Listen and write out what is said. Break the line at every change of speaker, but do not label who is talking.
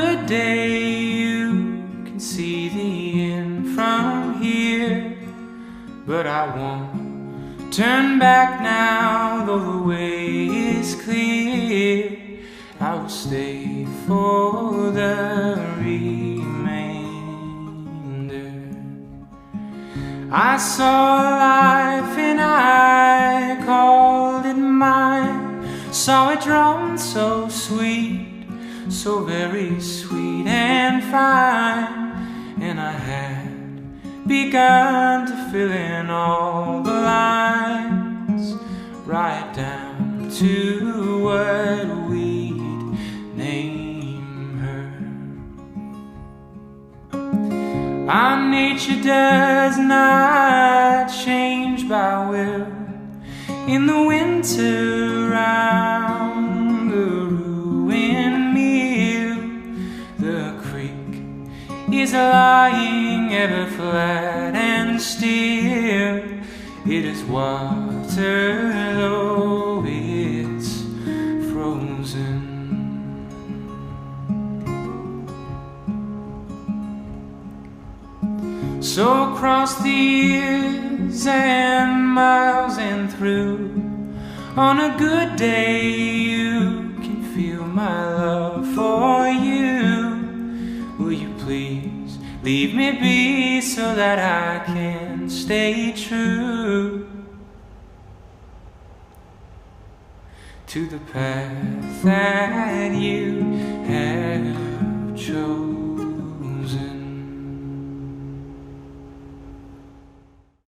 good day you can see the end from here, but I won't turn back now, though the way is clear. I will stay for the remainder. I saw life and I called it mine, saw it drawn so sweet, so very sweet and fine, and I had begun to fill in all the lines, right down to what we'd name her. Our nature does not change by will. In the winter round the ruined mill, the creek is lying ever flat and still. It is water though it's frozen. So across the years and miles and through, on a good day you can feel my love for you. Will you please leave me be so that I can stay true to the path that you have